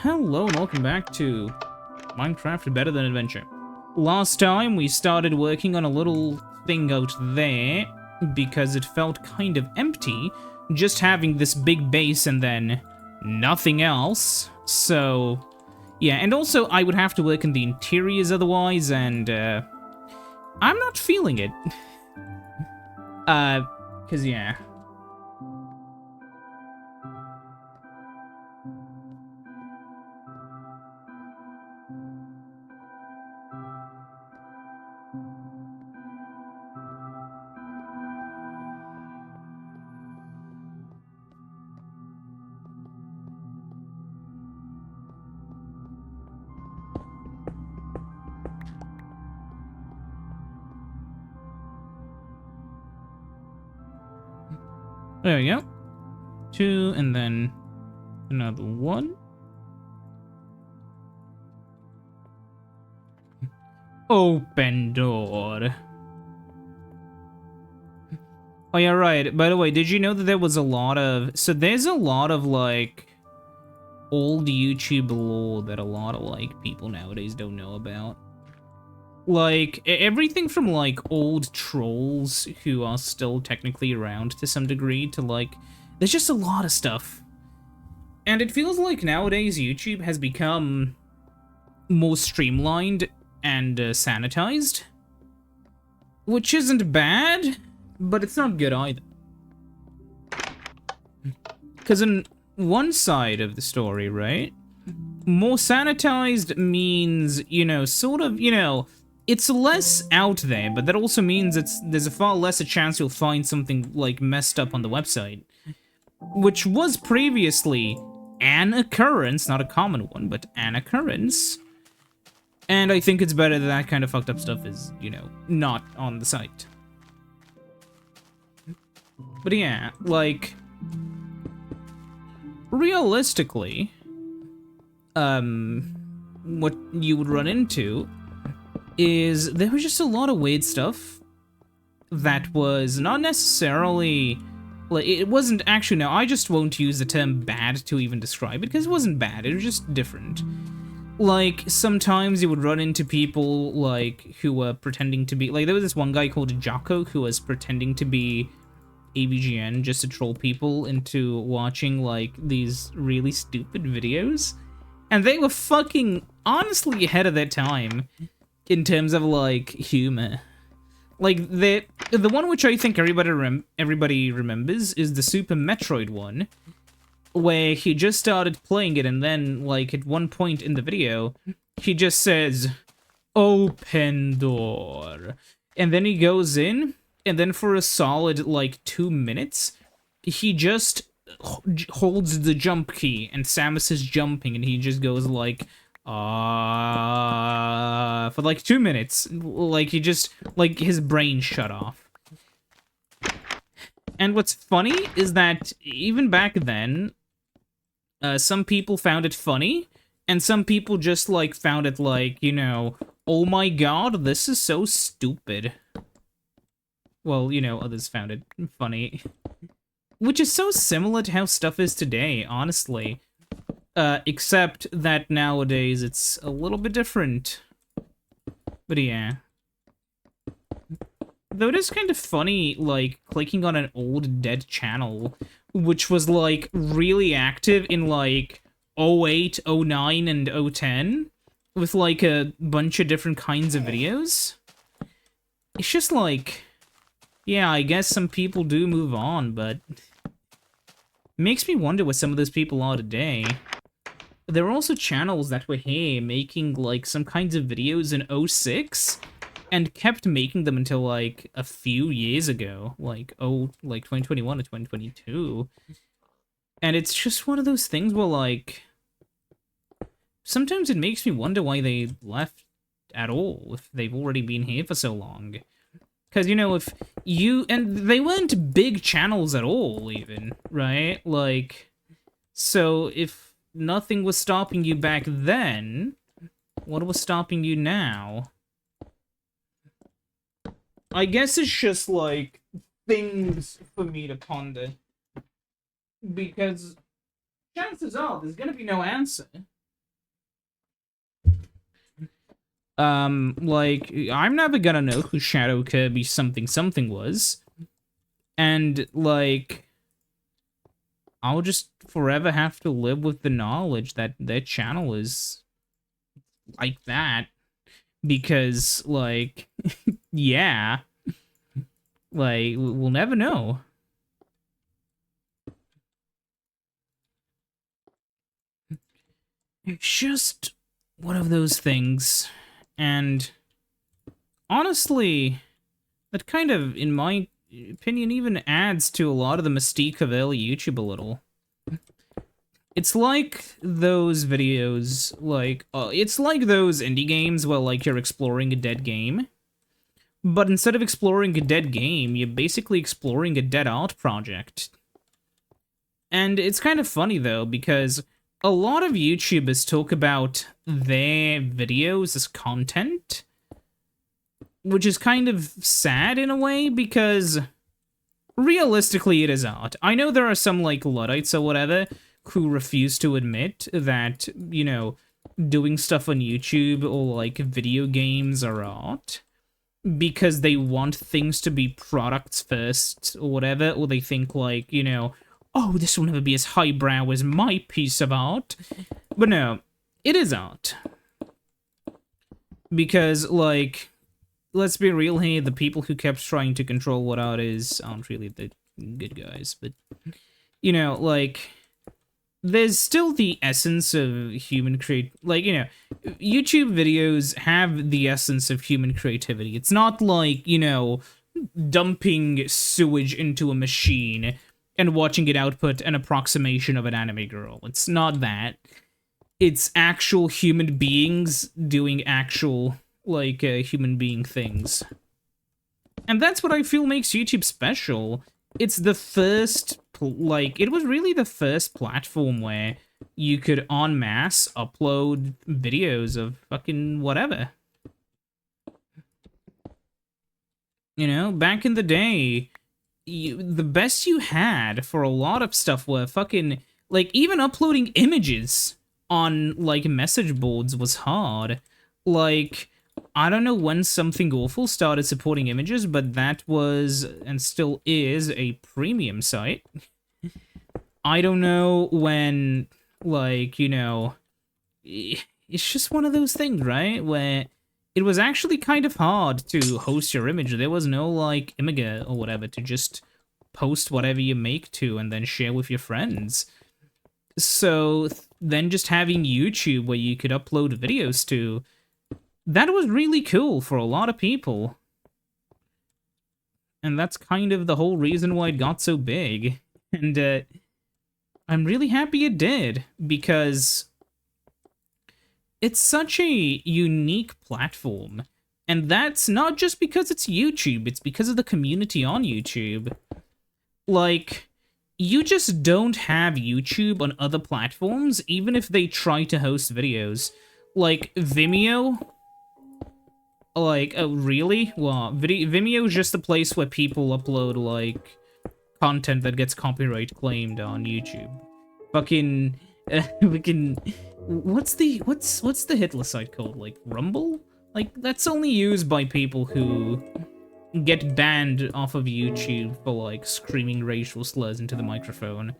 Hello and welcome back to Minecraft Better Than Adventure. Last time we started working on a little thing out there because it felt kind of empty just having this big base and then nothing else. So yeah, and also I would have to work in the interiors otherwise, and I'm not feeling it. Cause yeah. There we go. 2, and then another 1. Open door. Oh yeah, right. By the way, did you know that there was a lot of... So there's a lot of, like, old YouTube lore that a lot of, like, people nowadays don't know about. Like, everything from, like, old trolls who are still technically around to some degree to, like... There's just a lot of stuff. And it feels like nowadays YouTube has become more streamlined and sanitized. Which isn't bad, but it's not good either. Because on one side of the story, right? More sanitized means, you know, sort of, you know... It's less out there, but that also means there's a far lesser chance you'll find something, like, messed up on the website. Which was previously an occurrence, not a common one, but an occurrence. And I think it's better that that kind of fucked up stuff is, you know, not on the site. But yeah, like... Realistically... What you would run into... is there was just a lot of weird stuff that was not necessarily, like, it wasn't actually, no, I just won't use the term bad to even describe it, because it wasn't bad, it was just different. Like, sometimes you would run into people, like, who were pretending to be, like, there was this one guy called Jocko who was pretending to be AVGN just to troll people into watching, like, these really stupid videos. And they were fucking honestly ahead of their time. In terms of, like, humor. Like, the one which I think everybody remembers is the Super Metroid one, where he just started playing it, and then, like, at one point in the video, he just says, "Open door." And then he goes in, and then for a solid, like, 2 minutes, he just holds the jump key, and Samus is jumping, and he just goes, like... for like 2 minutes, like he just, like his brain shut off. And what's funny is that even back then, some people found it funny, and some people just like found it like, you know, oh my god, this is so stupid. Well, you know, others found it funny. Which is so similar to how stuff is today, honestly. Except that nowadays it's a little bit different. But yeah. Though it is kind of funny, like, clicking on an old dead channel, which was, like, really active in, like, 08, 09, and 010, with, like, a bunch of different kinds of videos. It's just, like, yeah, I guess some people do move on, but... Makes me wonder what some of those people are today. There were also channels that were here making, like, some kinds of videos in 06, and kept making them until, like, a few years ago. Like, 2021 or 2022. And it's just one of those things where, like... Sometimes it makes me wonder why they left at all, if they've already been here for so long. Because, you know, if you... And they weren't big channels at all, even, right? Like, so if... nothing was stopping you back then, what was stopping you now? I guess it's just, like, things for me to ponder. Because chances are there's gonna be no answer. Like, I'm never gonna know who Shadow Kirby something something was. And, like, I'll just forever have to live with the knowledge that their channel is like that. Because, like, yeah. Like, we'll never know. It's just one of those things. And honestly, that kind of, in my opinion, even adds to a lot of the mystique of early YouTube a little. It's like those videos, like, it's like those indie games where, like, you're exploring a dead game. But instead of exploring a dead game, you're basically exploring a dead art project. And it's kind of funny, though, because a lot of YouTubers talk about their videos as content, which is kind of sad in a way, because realistically it is art. I know there are some, like, Luddites or whatever who refuse to admit that, you know, doing stuff on YouTube or, like, video games are art, because they want things to be products first or whatever, or they think, like, you know, oh, this will never be as highbrow as my piece of art. But no, it is art. Because, like, let's be real here, the people who kept trying to control what art is aren't really the good guys. But, you know, like, there's still the essence of human like, you know, YouTube videos have the essence of human creativity. It's not like, you know, dumping sewage into a machine and watching it output an approximation of an anime girl. It's not that. It's actual human beings doing actual, like, human being things. And that's what I feel makes YouTube special. It's the first, like, it was really the first platform where you could en masse upload videos of fucking whatever. You know, back in the day, the best you had for a lot of stuff were fucking, like, even uploading images on, like, message boards was hard. Like, I don't know when Something Awful started supporting images, but that was, and still is, a premium site. I don't know when, like, you know, it's just one of those things, right? Where it was actually kind of hard to host your image. There was no, like, Imgur or whatever to just post whatever you make to and then share with your friends. So then just having YouTube where you could upload videos to, that was really cool for a lot of people. And that's kind of the whole reason why it got so big. And I'm really happy it did, because it's such a unique platform. And that's not just because it's YouTube, it's because of the community on YouTube. Like, you just don't have YouTube on other platforms, even if they try to host videos. Like, Vimeo? Like, oh, really? Well, Vimeo is just a place where people upload, like, content that gets copyright claimed on YouTube. Fucking... What's the Hitler site called? Like, Rumble? Like, that's only used by people who get banned off of YouTube for, like, screaming racial slurs into the microphone.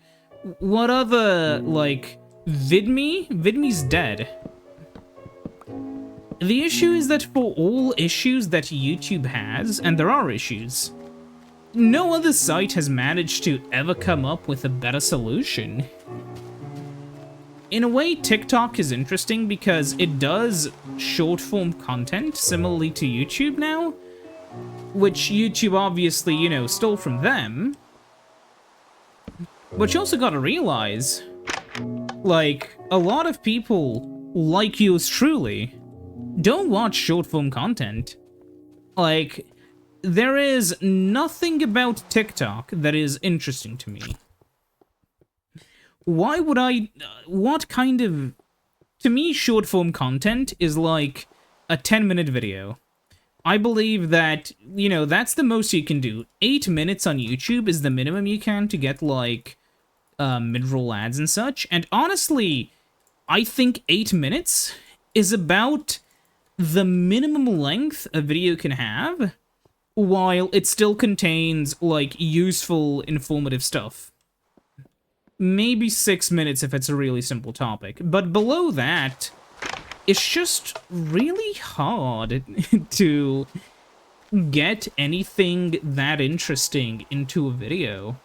What other, like, VidMe? VidMe's dead. The issue is that for all issues that YouTube has, and there are issues, no other site has managed to ever come up with a better solution. In a way, TikTok is interesting because it does short-form content similarly to YouTube now, which YouTube obviously, you know, stole from them. But you also gotta realize, like, a lot of people, like yours truly, don't watch short-form content. Like, there is nothing about TikTok that is interesting to me. Why would I... what kind of... To me, short-form content is like a 10-minute video. I believe that, you know, that's the most you can do. 8 minutes on YouTube is the minimum you can to get, like, mid-roll ads and such. And honestly, I think 8 minutes is about the minimum length a video can have while it still contains, like, useful, informative stuff. Maybe 6 minutes if it's a really simple topic. But below that, it's just really hard to get anything that interesting into a video.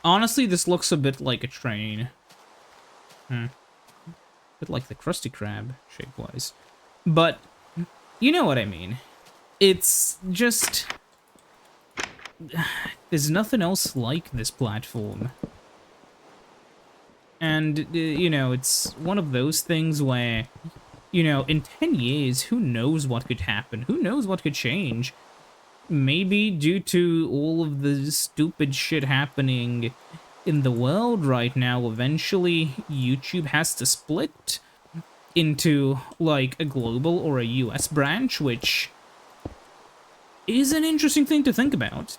Honestly, this looks a bit like a train. A bit like the Krusty Krab, shape-wise. But, you know what I mean. It's just... there's nothing else like this platform. And, you know, it's one of those things where, you know, in 10 years, who knows what could happen? Who knows what could change? Maybe due to all of the stupid shit happening in the world right now, eventually YouTube has to split into, like, a global or a US branch, which is an interesting thing to think about.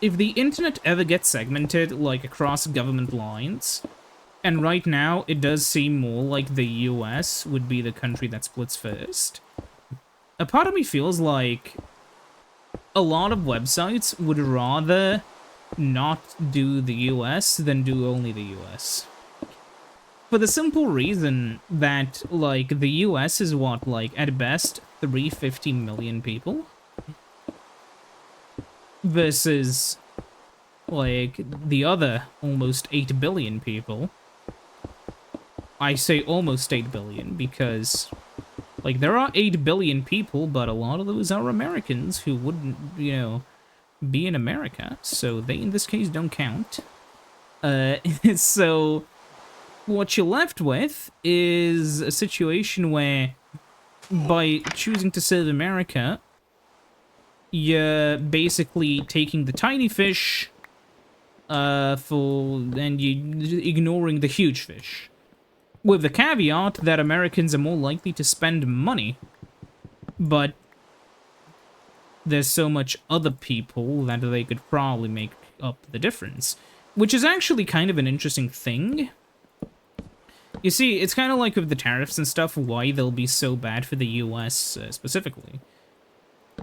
If the internet ever gets segmented, like, across government lines, and right now it does seem more like the US would be the country that splits first, a part of me feels like a lot of websites would rather not do the US than do only the US. For the simple reason that, like, the US is what, like, at best, 350 million people? Versus, like, the other almost 8 billion people. I say almost 8 billion because, like, there are 8 billion people, but a lot of those are Americans who wouldn't, you know, be in America, so they, in this case, don't count. So, what you're left with is a situation where, by choosing to serve America, you're basically taking the tiny fish, and you're ignoring the huge fish. With the caveat that Americans are more likely to spend money, but there's so much other people that they could probably make up the difference. Which is actually kind of an interesting thing. You see, it's kind of like with the tariffs and stuff, why they'll be so bad for the US specifically.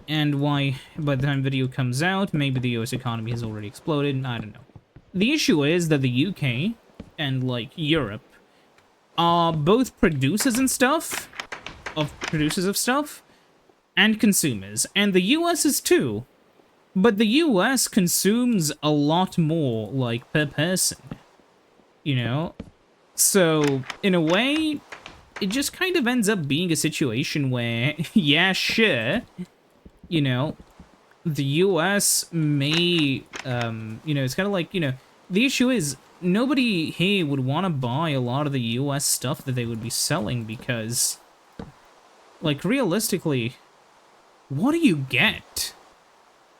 And why, by the time video comes out, maybe the US economy has already exploded, I don't know. The issue is that the UK and, like, Europe are both producers of stuff, and consumers, and the US is too. But the US consumes a lot more, like, per person, you know? So, in a way, it just kind of ends up being a situation where, yeah, sure, you know, the US may, you know, it's kind of like, you know, the issue is, nobody here would want to buy a lot of the US stuff that they would be selling because, like, realistically, what do you get?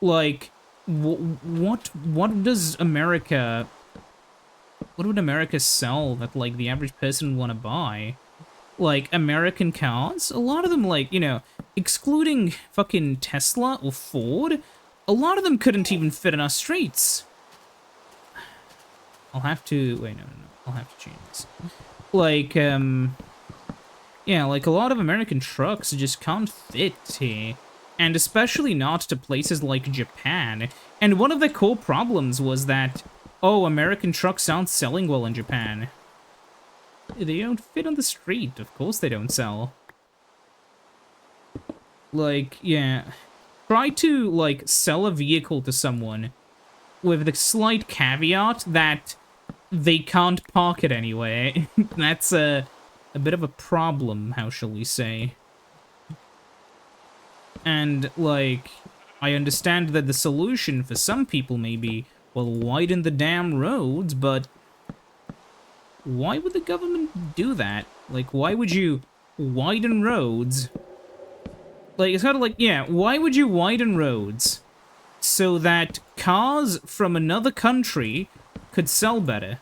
Like, what does America, what would America sell that, like, the average person would want to buy? Like, American cars? A lot of them, like, you know, excluding fucking Tesla or Ford, a lot of them couldn't even fit in our streets. I'll have to... Wait, no. I'll have to change this. Like, yeah, like, a lot of American trucks just can't fit here. And especially not to places like Japan. And one of the core problems was that, oh, American trucks aren't selling well in Japan. They don't fit on the street. Of course they don't sell. Like, yeah. Try to, like, sell a vehicle to someone with the slight caveat that they can't park it anywhere. That's a bit of a problem, how shall we say. And, like, I understand that the solution for some people may be, well, widen the damn roads, but why would the government do that? Like, why would you widen roads? Like, it's kind of like, yeah, why would you widen roads? So that cars from another country could sell better.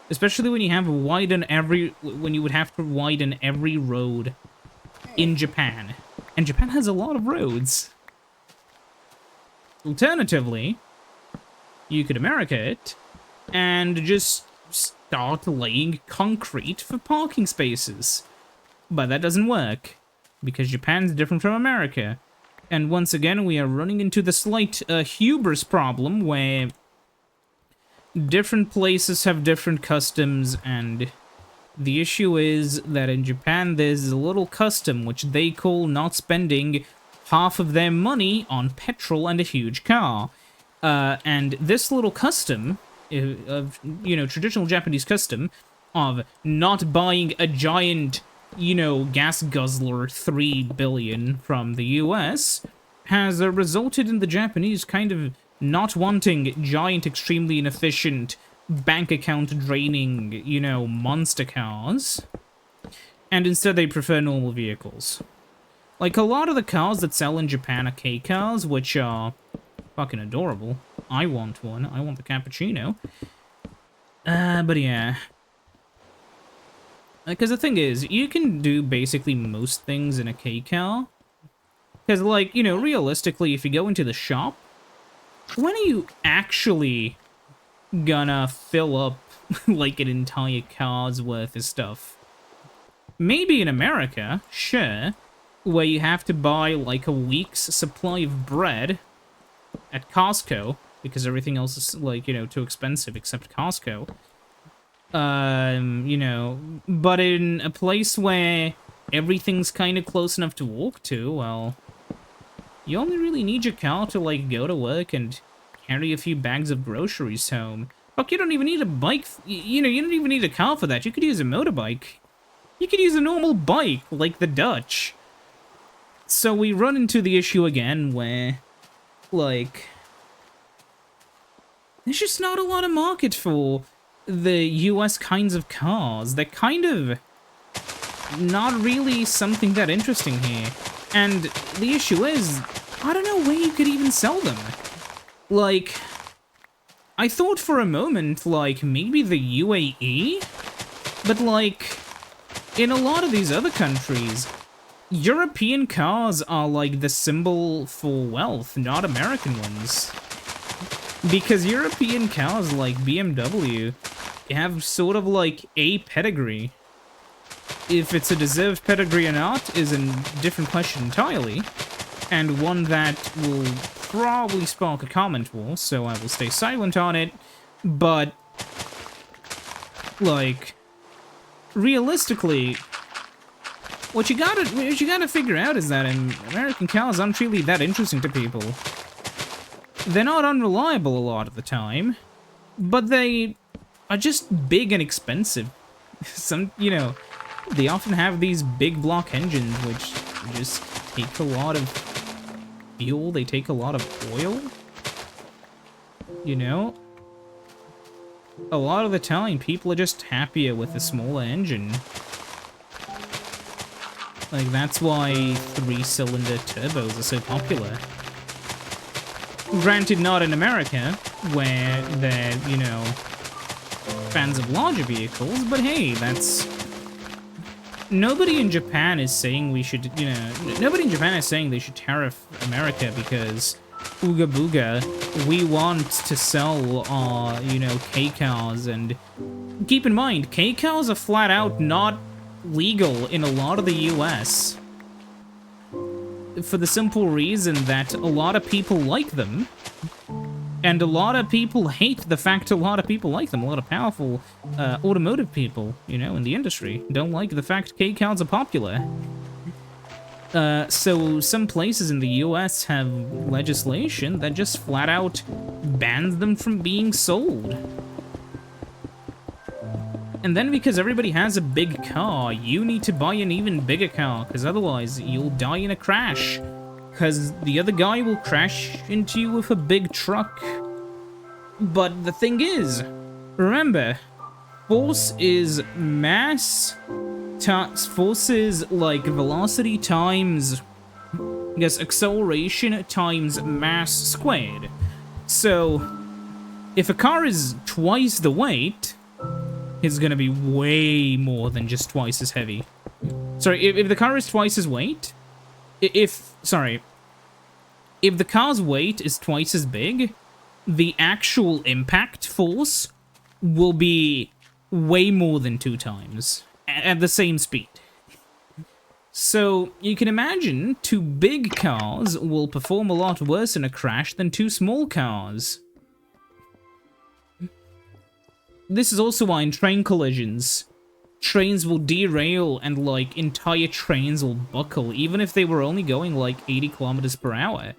Especially when you have when you would have to widen every road in Japan. And Japan has a lot of roads. Alternatively, you could America it and just start laying concrete for parking spaces. But that doesn't work, because Japan's different from America. And once again, we are running into the slight hubris problem, where different places have different customs, and the issue is that in Japan there's a little custom which they call not spending half of their money on petrol and a huge car. And this little custom, of, traditional Japanese custom, of not buying a giant, gas guzzler 3 billion from the US, has resulted in the Japanese kind of not wanting giant, extremely inefficient, bank account draining, monster cars. And instead they prefer normal vehicles. Like, a lot of the cars that sell in Japan are K cars, which are fucking adorable. I want one. I want the cappuccino. But yeah. Because the thing is, you can do basically most things in a K car. Because, like, realistically, if you go into the shop, when are you actually gonna fill up, like, an entire car's worth of stuff? Maybe in America, sure, where you have to buy, like, a week's supply of bread at Costco, because everything else is, like, too expensive except Costco. But in a place where everything's kind of close enough to walk to, well, you only really need your car to, like, go to work and carry a few bags of groceries home. Fuck, you don't even need a bike, you don't even need a car for that. You could use a motorbike. You could use a normal bike, like the Dutch. So we run into the issue again where, like, there's just not a lot of market for the US kinds of cars. They're kind of not really something that interesting here. And the issue is, I don't know where you could even sell them. Like, I thought for a moment, like, maybe the UAE? But, like, in a lot of these other countries, European cars are, like, the symbol for wealth, not American ones. Because European cars, like BMW, have sort of, like, a pedigree. If it's a deserved pedigree or not is a different question entirely, and one that will probably spark a comment war, so I will stay silent on it, but, like, realistically, what you gotta figure out is that American cars aren't really that interesting to people. They're not unreliable a lot of the time, but they are just big and expensive. They often have these big block engines, which just take a lot of fuel, they take a lot of oil. A lot of the time, people are just happier with a smaller engine. Like, that's why 3-cylinder turbos are so popular. Granted, not in America, where they're, fans of larger vehicles, but hey, that's... Nobody in Japan is saying we should, nobody in Japan is saying they should tariff America because, ooga booga, we want to sell our, K-cars, and keep in mind, K-cars are flat out not legal in a lot of the US. For the simple reason that a lot of people like them, and a lot of people hate the fact a lot of people like them. A lot of powerful automotive people, in the industry, don't like the fact K-cars are popular. So some places in the US have legislation that just flat out bans them from being sold. And then because everybody has a big car, you need to buy an even bigger car, because otherwise you'll die in a crash. Because the other guy will crash into you with a big truck. But the thing is, remember, force is mass, force is like velocity times, acceleration times mass squared. So, if a car is twice the weight, it's gonna be way more than just twice as heavy. Sorry, if the car is twice as weight, if the car's weight is twice as big, the actual impact force will be way more than 2 times at the same speed. So you can imagine 2 big cars will perform a lot worse in a crash than 2 small cars. This is also why in train collisions, trains will derail and like entire trains will buckle, even if they were only going like 80 kilometers per hour.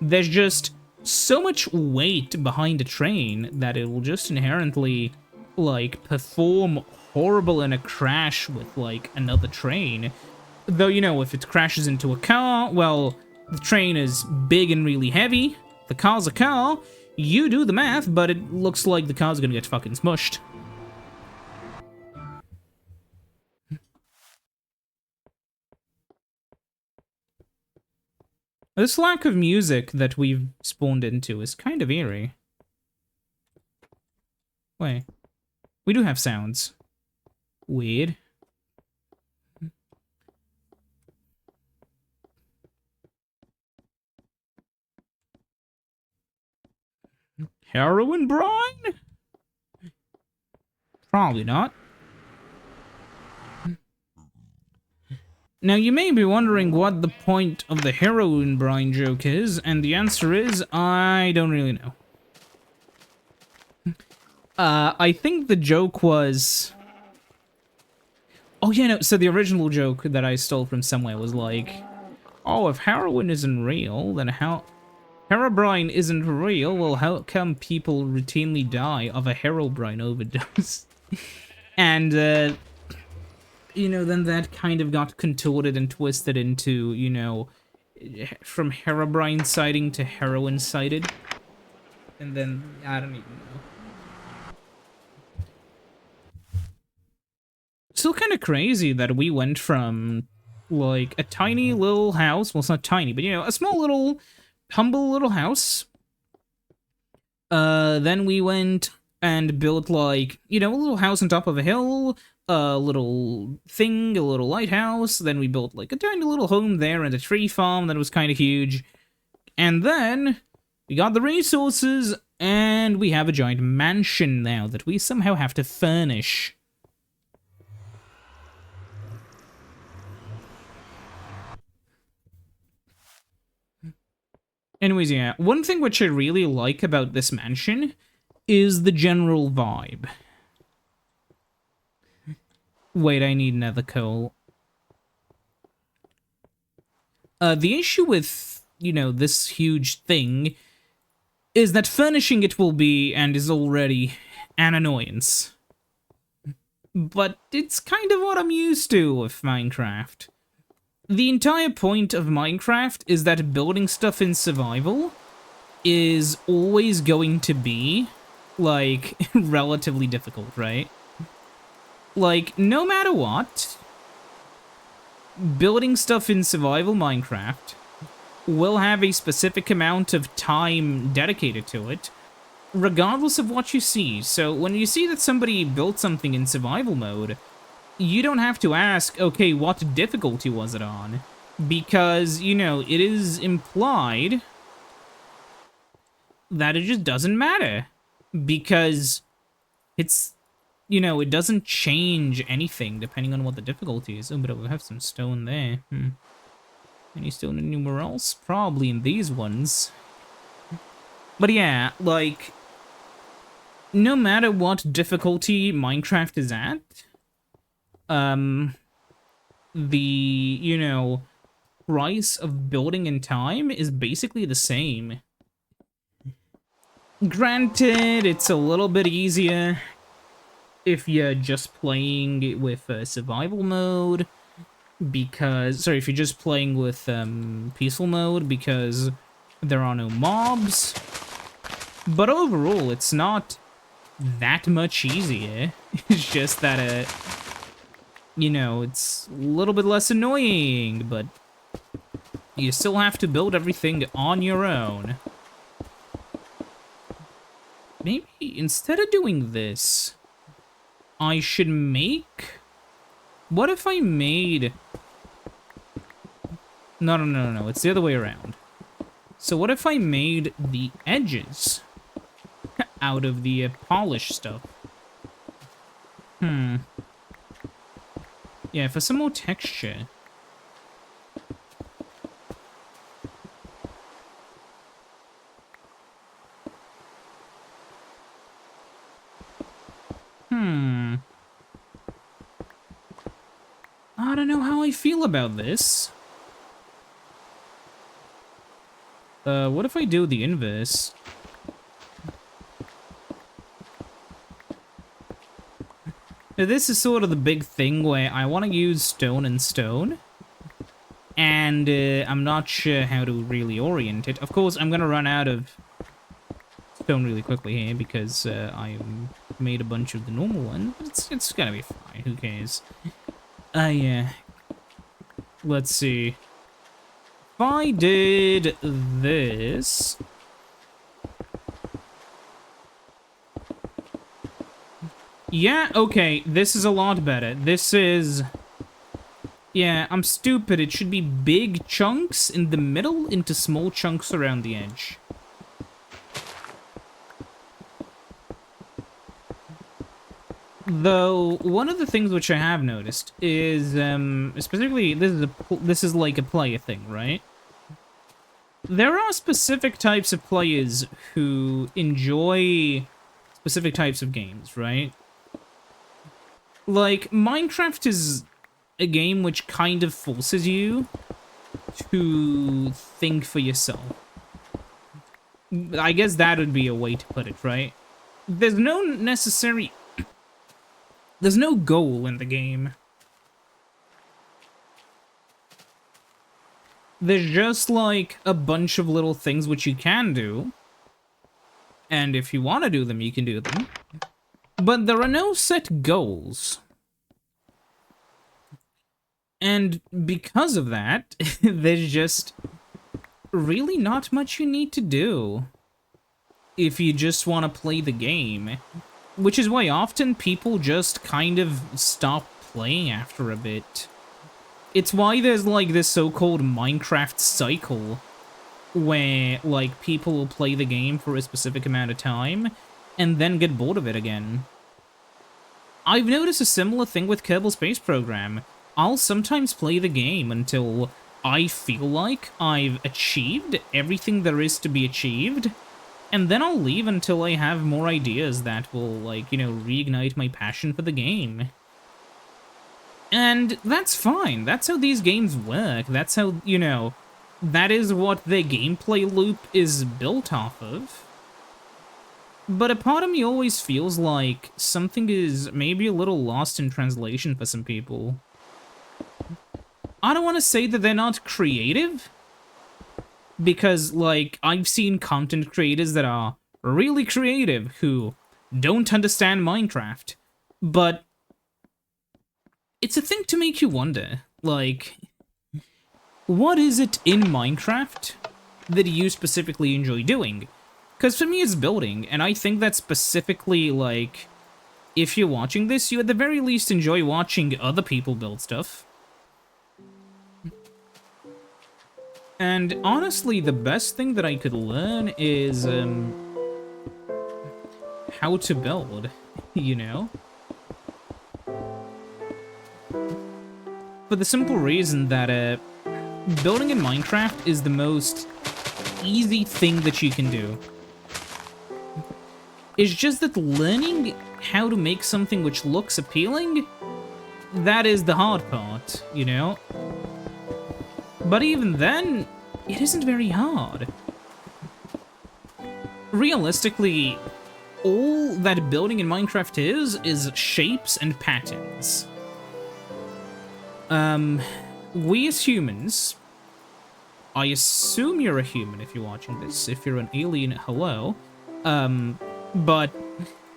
There's just so much weight behind a train that it will just inherently like perform horrible in a crash with like another train. Though, you know, if it crashes into a car, well, the train is big and really heavy, the car's a car, you do the math, but it looks like the car's gonna get fucking smushed. This lack of music that we've spawned into is kind of eerie. Wait. We do have sounds. Weird. Heroin brine? Probably not. Now, you may be wondering what the point of the heroin brine joke is, and the answer is, I don't really know. I think the joke was... Oh, yeah, no, so the original joke that I stole from somewhere was like, oh, if heroin isn't real, then how... Herobrine isn't real, well, how come people routinely die of a herobrine overdose? And, you know, then that kind of got contorted and twisted into, you know, from herobrine sighting to heroin sighted. And then, I don't even know. Still kind of crazy that we went from, like, a tiny little house, well, it's not tiny, but, you know, a small little... humble little house. Then we went and built, like, you know, a little house on top of a hill, a little thing, a little lighthouse. Then we built, like, a tiny little home there and a tree farm that was kind of huge. And then we got the resources, and we have a giant mansion now that we somehow have to furnish. Anyways, yeah, one thing which I really like about this mansion is the general vibe. Wait, I need nether coal. The issue with, you know, this huge thing is that furnishing it will be, and is already, an annoyance. But it's kind of what I'm used to with Minecraft. The entire point of Minecraft is that building stuff in survival is always going to be, like, relatively difficult, right? Like, no matter what, building stuff in survival Minecraft will have a specific amount of time dedicated to it, regardless of what you see. So when you see that somebody built something in survival mode, you don't have to ask, okay, what difficulty was it on? Because, you know, it is implied that it just doesn't matter. Because it's, you know, it doesn't change anything depending on what the difficulty is. Oh, but we'll have some stone there. Any stone anywhere else? Probably in these ones. But yeah, like, no matter what difficulty Minecraft is at, the, you know, price of building in time is basically the same. Granted, it's a little bit easier if you're just playing with survival mode, because, sorry, if you're just playing with peaceful mode, because there are no mobs. But overall, it's not that much easier. It's just that, you know, it's a little bit less annoying, but you still have to build everything on your own. Maybe instead of doing this, I should make... What if I made... No, it's the other way around. So what if I made the edges out of the polished stuff? Yeah, for some more texture, I don't know how I feel about this. What if I do the inverse? Now, this is sort of the big thing where I want to use stone and stone. And I'm not sure how to really orient it. Of course, I'm going to run out of stone really quickly here because I made a bunch of the normal ones. But it's going to be fine. Who cares? Yeah. Let's see. If I did this... Yeah, okay, this is a lot better. This is... Yeah, I'm stupid. It should be big chunks in the middle into small chunks around the edge. Though, one of the things which I have noticed is, specifically, this is like a player thing, right? There are specific types of players who enjoy specific types of games, right? Like, Minecraft is a game which kind of forces you to think for yourself. I guess that would be a way to put it, right? There's no necessary... There's no goal in the game. There's just, like, a bunch of little things which you can do. And if you want to do them, you can do them. But there are no set goals. And because of that, there's just really not much you need to do if you just want to play the game. Which is why often people just kind of stop playing after a bit. It's why there's like this so-called Minecraft cycle where like people will play the game for a specific amount of time and then get bored of it again. I've noticed a similar thing with Kerbal Space Program. I'll sometimes play the game until I feel like I've achieved everything there is to be achieved, and then I'll leave until I have more ideas that will, like, you know, reignite my passion for the game. And that's fine. That's how these games work. That's how, you know, that is what their gameplay loop is built off of. But a part of me always feels like something is maybe a little lost in translation for some people. I don't want to say that they're not creative, because, like, I've seen content creators that are really creative who don't understand Minecraft, but it's a thing to make you wonder, like, what is it in Minecraft that you specifically enjoy doing? Because for me, it's building, and I think that specifically, like, if you're watching this, you at the very least enjoy watching other people build stuff. And honestly, the best thing that I could learn is, how to build, you know? For the simple reason that, building in Minecraft is the most easy thing that you can do. It's just that learning how to make something which looks appealing, that is the hard part, you know? But even then, it isn't very hard. Realistically, all that building in Minecraft is shapes and patterns. We as humans, I assume you're a human if you're watching this. If you're an alien, hello. But,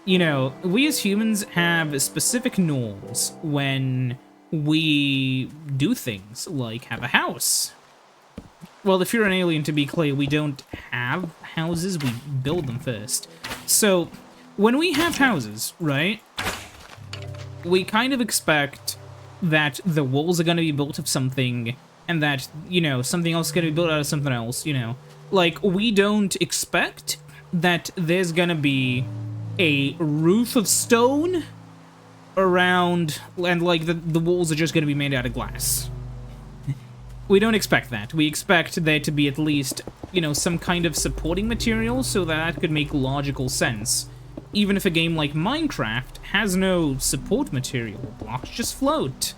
you know, we as humans have specific norms when we do things, like have a house. Well, if you're an alien, to be clear, we don't have houses, we build them first. So, when we have houses, right, we kind of expect that the walls are going to be built of something, and that, you know, something else is going to be built out of something else, you know. Like, we don't expect that there's going to be a roof of stone around, and like the walls are just going to be made out of glass. We don't expect that. We expect there to be at least, you know, some kind of supporting material so that could make logical sense. Even if a game like Minecraft has no support material, blocks just float.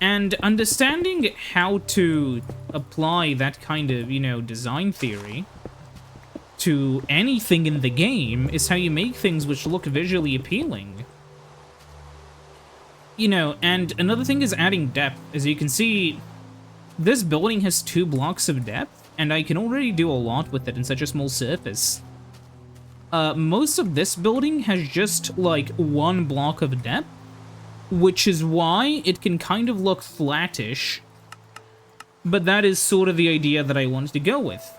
And understanding how to apply that kind of, design theory to anything in the game is how you make things which look visually appealing. And another thing is adding depth. As you can see, this building has 2 blocks of depth, and I can already do a lot with it in such a small surface. Most of this building has just, like, 1 block of depth, which is why it can kind of look flattish, but that is sort of the idea that I wanted to go with.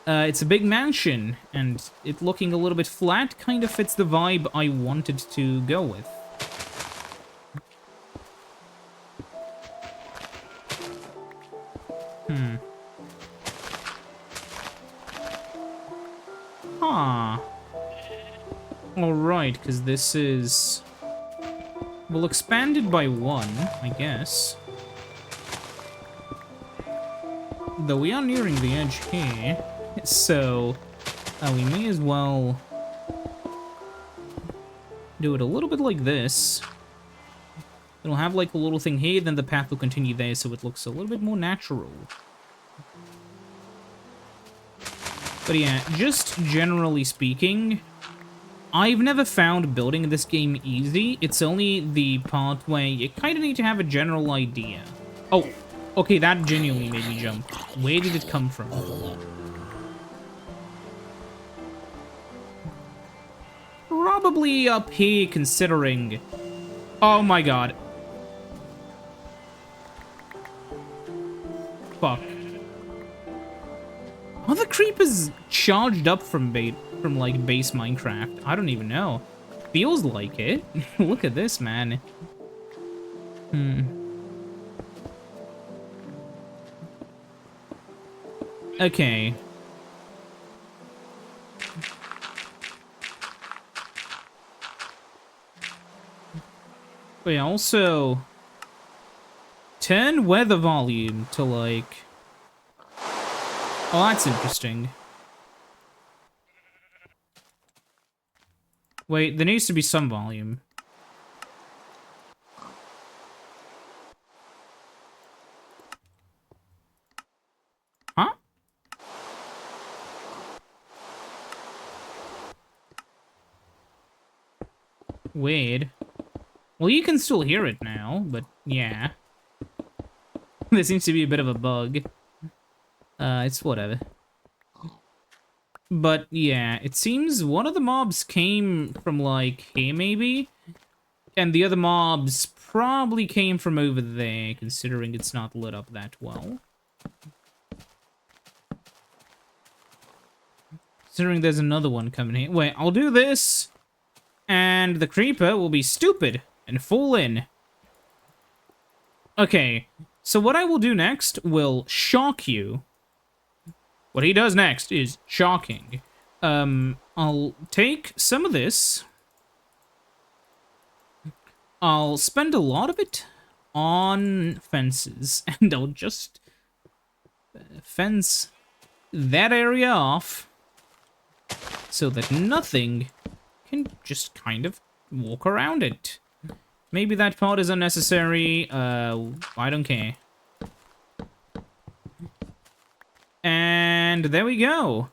It's a big mansion, and it looking a little bit flat kind of fits the vibe I wanted to go with. Huh. Alright, because this is... well, expanded by 1, I guess. Though we are nearing the edge here, so we may as well do it a little bit like this. It'll have like a little thing here, then the path will continue there, so it looks a little bit more natural. But yeah, just generally speaking, I've never found building this game easy. It's only the part where you kind of need to have a general idea. Oh, okay, that genuinely made me jump. Where did it come from? Probably up here, considering... oh my god. Fuck. Are the creepers charged up from like base Minecraft? I don't even know. Feels like it. Look at this, man. Okay. Wait, also... turn weather volume to like... oh, that's interesting. Wait, there needs to be some volume. Huh? Weird. Well, you can still hear it now, but yeah. There seems to be a bit of a bug. It's whatever. But yeah, it seems one of the mobs came from like here maybe, and the other mobs probably came from over there, considering it's not lit up that well. Considering there's another one coming here. Wait, I'll do this, and the creeper will be stupid and fall in. Okay, so what I will do next will shock you. What he does next is shocking. I'll take some of this. I'll spend a lot of it on fences, and I'll just fence that area off so that nothing can just kind of walk around it. Maybe that part is unnecessary. I don't care. And there we go.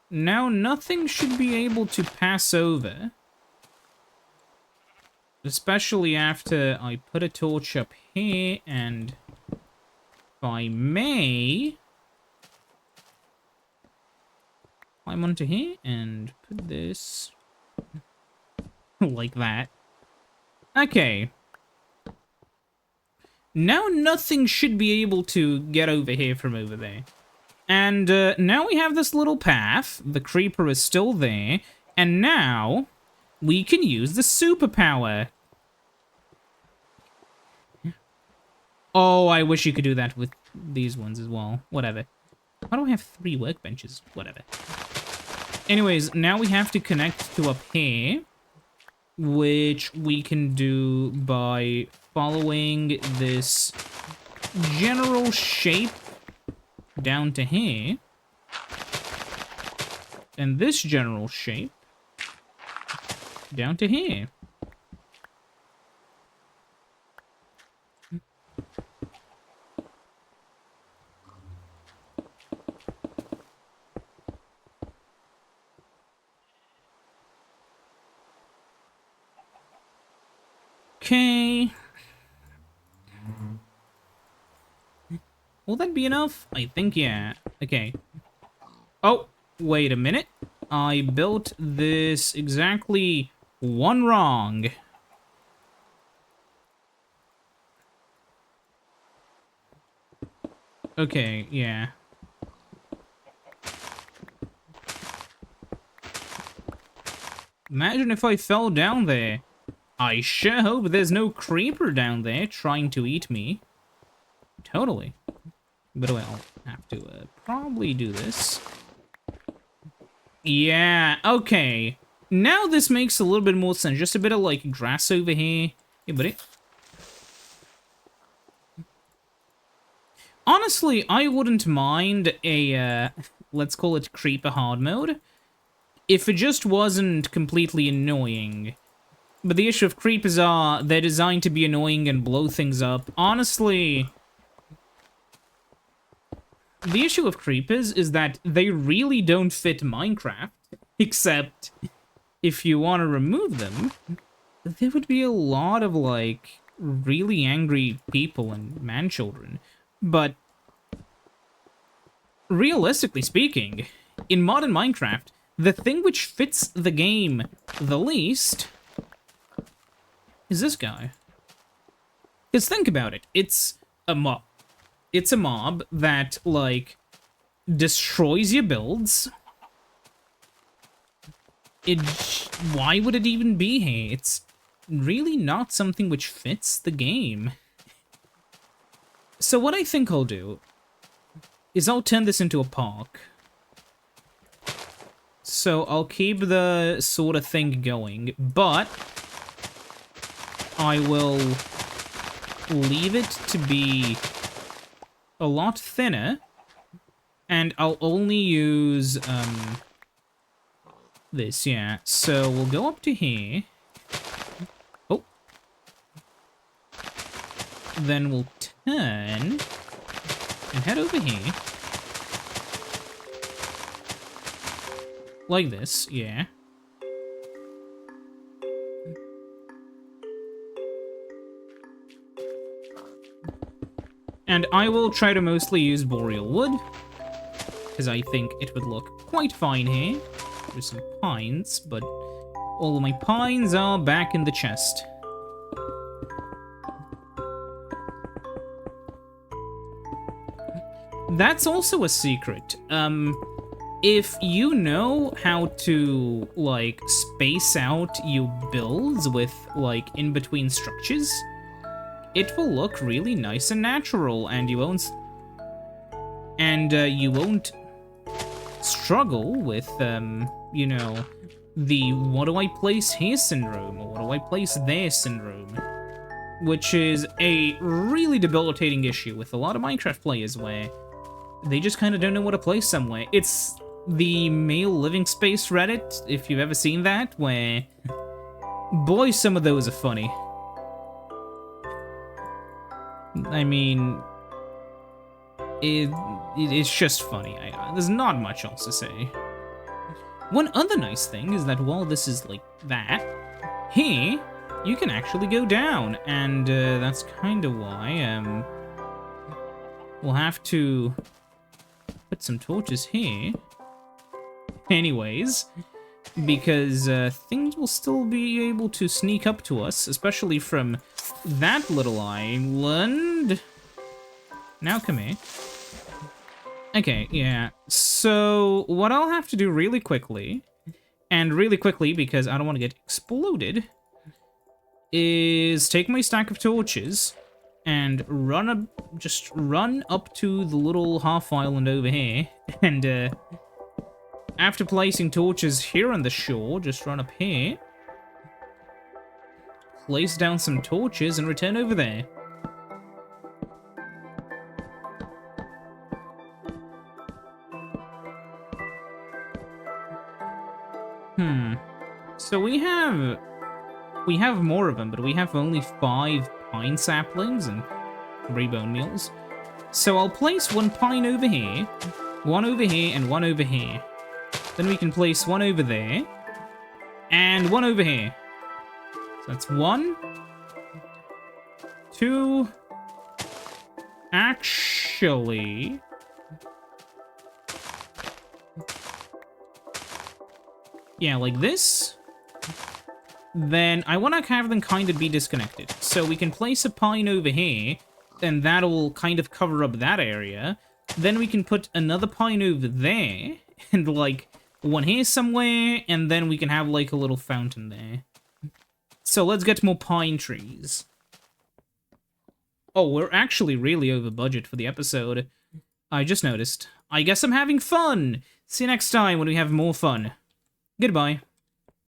Now nothing should be able to pass over. Especially after I put a torch up here, and if I may climb onto here and put this like that. Okay. Now nothing should be able to get over here from over there. And now we have this little path. The creeper is still there. And now we can use the superpower. Oh, I wish you could do that with these ones as well. Whatever. Why do I have 3 workbenches? Whatever. Anyways, now we have to connect to up here, which we can do by following this general shape down to here, and this general shape down to here. Okay. Will that be enough? I think, yeah. Okay. Oh, wait a minute. I built this exactly one wrong. Okay, yeah. Imagine if I fell down there. I sure hope there's no creeper down there trying to eat me. Totally. But I'll have to probably do this. Yeah, okay. Now this makes a little bit more sense. Just a bit of, like, grass over here. Hey, buddy. Honestly, I wouldn't mind a, let's call it creeper hard mode, if it just wasn't completely annoying. But the issue of creepers are, they're designed to be annoying and blow things up. Honestly, the issue of creepers is that they really don't fit Minecraft, except if you want to remove them, there would be a lot of, like, really angry people and man-children. But realistically speaking, in modern Minecraft, the thing which fits the game the least is this guy. Because think about it, it's a mob. It's a mob that, like, destroys your builds. Why would it even be here? It's really not something which fits the game. So what I think I'll do is I'll turn this into a park. So I'll keep the sort of thing going, but I will leave it to be a lot thinner, and I'll only use this, yeah. So we'll go up to here. Oh. Then we'll turn and head over here. Like this, yeah. And I will try to mostly use boreal wood, because I think it would look quite fine here. There's some pines, but all of my pines are back in the chest. That's also a secret. If you know how to, like, space out your builds with, like, in-between structures, it will look really nice and natural, and you won't... you won't struggle with, you know, the what do I place here syndrome, or what do I place there syndrome, which is a really debilitating issue with a lot of Minecraft players, where they just kind of don't know what to place somewhere. It's the male living space Reddit, if you've ever seen that, where, boy, some of those are funny. I mean, it's just funny. There's not much else to say. One other nice thing is that while this is like that, here, you can actually go down, and that's kind of why we'll have to put some torches here. Anyways, because things will still be able to sneak up to us, especially from that little island. Now come here. Okay, yeah. So what I'll have to do really quickly, because I don't want to get exploded, is take my stack of torches and just run up to the little half island over here, and after placing torches here on the shore, just run up here, place down some torches, and return over there. So we have more of them, but we have only 5 pine saplings and 3 bone meals. So I'll place 1 pine over here, 1 over here, and 1 over here. Then we can place 1 over there, and 1 over here. So that's 1, to actually... Yeah, like this. Then I want to have them kind of be disconnected. So we can place a pine over here, and that'll kind of cover up that area. Then we can put another pine over there, and like one here somewhere, and then we can have like a little fountain there. So let's get more pine trees. Oh, we're actually really over budget for the episode. I just noticed. I guess I'm having fun. See you next time when we have more fun. Goodbye.